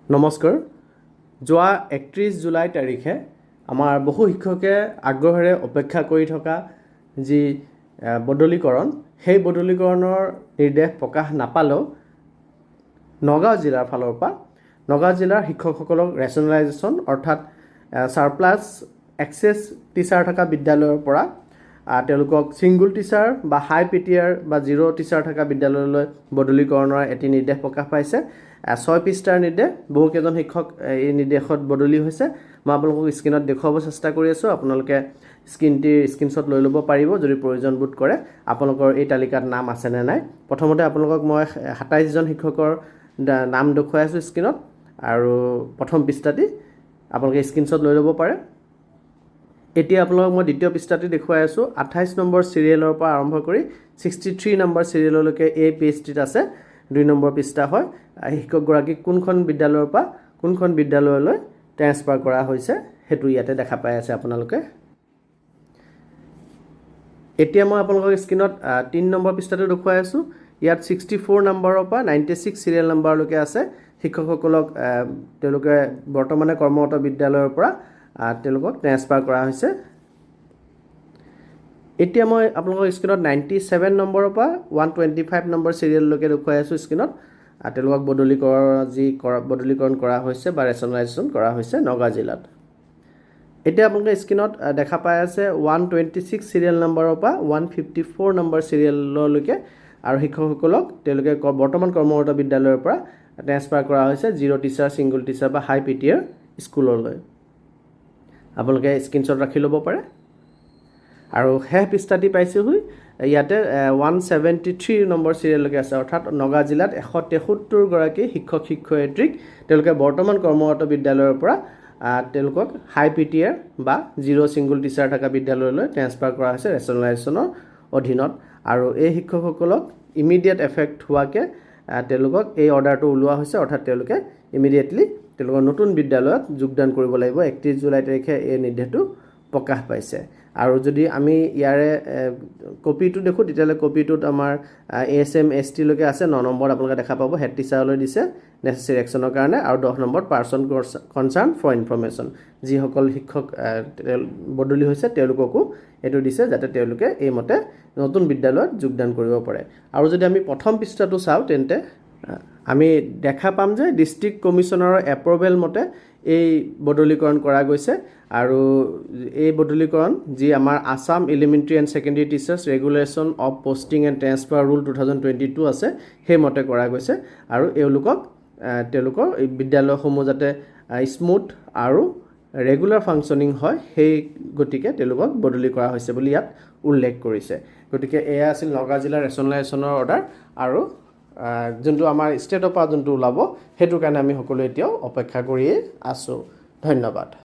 নমস্কাৰ। যোৱা 31 জুলাই তাৰিখে আমাৰ বহু শিক্ষকে আগ্ৰহেৰে অপেক্ষা কৰি থকা যি বদলীকৰণ সেই বদলীকৰণৰ নিৰ্দেশ প্ৰকাশ নাপালেও নগাঁও জিলাৰ ফালৰ পৰা নগাঁও জিলাৰ শিক্ষকসকলক ৰেচনেলাইজেশ্যন অৰ্থাৎ সাৰপ্লাছ এক্সেছ টিচাৰ থকা বিদ্যালয়ৰ পৰা তেওঁলোকক ছিংগুল টিচাৰ বা হাই পিটিআৰ বা জিৰ' টিচাৰ থকা বিদ্যালয়লৈ বদলীকৰণৰ এটি নিৰ্দেশ প্ৰকাশ পাইছে। 6 পৃষ্ঠাৰ নিৰ্দেশ, বহুকেইজন শিক্ষক এই নিৰ্দেশত বদলি হৈছে। মই আপোনালোকক স্ক্ৰীনত দেখুৱাব চেষ্টা কৰি আছোঁ। আপোনালোকে স্ক্ৰীনশ্বট লৈ ল'ব পাৰিব যদি প্ৰয়োজন বোধ কৰে আপোনালোকৰ এই তালিকাত নাম আছে নে নাই। প্ৰথমতে আপোনালোকক মই 27জন শিক্ষকৰ নাম দেখুৱাই আছোঁ স্ক্ৰীনত, আৰু প্ৰথম পৃষ্ঠাটি আপোনালোকে স্ক্ৰীনশ্বট লৈ ল'ব পাৰে। এতিয়া আপোনালোকক মই দ্বিতীয় পৃষ্ঠাটি দেখুৱাই আছোঁ। 28 নম্বৰ চিৰিয়েলৰ পৰা আৰম্ভ কৰি 63 নম্বৰ চিৰিয়েললৈকে এই পেজটিত আছে। 2 নম্বৰ পৃষ্ঠা হয়। শিক্ষকগৰাকীক কোনখন বিদ্যালয়ৰ পৰা কোনখন বিদ্যালয়লৈ ট্ৰেন্সফাৰ কৰা হৈছে সেইটো ইয়াতে দেখা পাই আছে আপোনালোকে। এতিয়া মই আপোনালোকক স্ক্ৰীনত 3 নম্বৰ পৃষ্ঠাটো দেখুৱাই আছোঁ। ইয়াত 64 নম্বৰৰ পৰা 96 চিৰিয়েল নম্বৰলৈকে আছে। শিক্ষকসকলক তেওঁলোকে বৰ্তমানে কৰ্মৰত বিদ্যালয়ৰ পৰা তেওঁলোকক ট্ৰেন্সফাৰ কৰা হৈছে। এতিয়া মই আপোনালোকৰ স্ক্ৰীনত 97 নম্বৰৰ পৰা 125 নম্বৰ চিৰিয়েললৈকে দেখুৱাই আছোঁ স্ক্ৰীনত। তেওঁলোকক বদলীকৰণ কৰা হৈছে বা ৰেচনেলাইজেশ্যন কৰা হৈছে নগাঁও জিলাত। এতিয়া আপোনালোকে স্ক্ৰীনত দেখা পাই আছে 126 চিৰিয়েল নম্বৰৰ পৰা 154 নম্বৰ চিৰিয়েললৈকে, আৰু শিক্ষকসকলক তেওঁলোকে বৰ্তমান কৰ্মৰত বিদ্যালয়ৰ পৰা ট্ৰেন্সফাৰ কৰা হৈছে জিৰ' টিচাৰ, ছিংগুল টিচাৰ বা হাই পিটিআৰ স্কুললৈ। আপোনালোকে স্ক্ৰীনশ্বট ৰাখি ল'ব পাৰে। আৰু শেষ পৃষ্ঠাটি পাইছোঁহি। ইয়াতে 173 নম্বৰ চিৰিয়েললৈকে আছে, অৰ্থাৎ নগাঁও জিলাত 173গৰাকী শিক্ষক শিক্ষয়িত্ৰীক তেওঁলোকে বৰ্তমান কৰ্মৰত বিদ্যালয়ৰ পৰা তেওঁলোকক হাই পিটিআৰ বা জিৰ' ছিংগুল টিচাৰ থকা বিদ্যালয়লৈ ট্ৰেন্সফাৰ কৰা হৈছে ৰেচনেলাইজেশ্যনৰ অধীনত। আৰু এই শিক্ষকসকলক ইমিডিয়েট এফেক্ট হোৱাকৈ তেওঁলোকক এই অৰ্ডাৰটো ওলোৱা হৈছে, অৰ্থাৎ তেওঁলোকে ইমিডিয়েটলি তেওঁলোকৰ নতুন বিদ্যালয়ত যোগদান কৰিব লাগিব। 31 জুলাই তাৰিখে এই নিৰ্দেশটো প্ৰকাশ পাইছে। আৰু যদি আমি ইয়াৰে কপিটো দেখোঁ তেতিয়াহ'লে কপিটোত আমাৰ ASM ST লৈকে আছে। 9 নম্বৰত আপোনালোকে দেখা পাব হেড টিচাৰলৈ দিছে নেচেচেৰী একশ্যনৰ কাৰণে, আৰু 10 নম্বৰত পাৰ্চন কনচাৰ্ণ ফৰ ইনফৰমেশ্যন, যিসকল শিক্ষক বদলি হৈছে তেওঁলোককো এইটো দিছে যাতে তেওঁলোকে এইমতে নতুন বিদ্যালয়ত যোগদান কৰিব পাৰে। আৰু যদি আমি প্ৰথম পৃষ্ঠাটো চাওঁ তেন্তে আমি দেখা পাম যে ডিষ্ট্ৰিক্ট কমিশ্যনাৰৰ এপ্ৰুভেল মতে এই বদলীকৰণ কৰা গৈছে। আৰু এই বদলীকৰণ যি আমাৰ Assam elementary and secondary teachers regulation of posting and transfer rule 2022 আছে, সেইমতে কৰা গৈছে। আৰু তেওঁলোকৰ এই বিদ্যালয়সমূহ যাতে স্মুথ আৰু ৰেগুলাৰ ফাংচনিং হয় সেই গতিকে তেওঁলোকক বদলি কৰা হৈছে বুলি ইয়াত উল্লেখ কৰিছে। গতিকে এয়া আছিল নগাঁও জিলাৰ ৰেচনেলাইজেশ্যনৰ অৰ্ডাৰ, আৰু যোনটো আমাৰ ষ্টেটৰ পৰা যোনটো ওলাব সেইটোৰ কাৰণে আমি সকলোৱে এতিয়াও অপেক্ষা কৰিয়ে আছোঁ। ধন্যবাদ।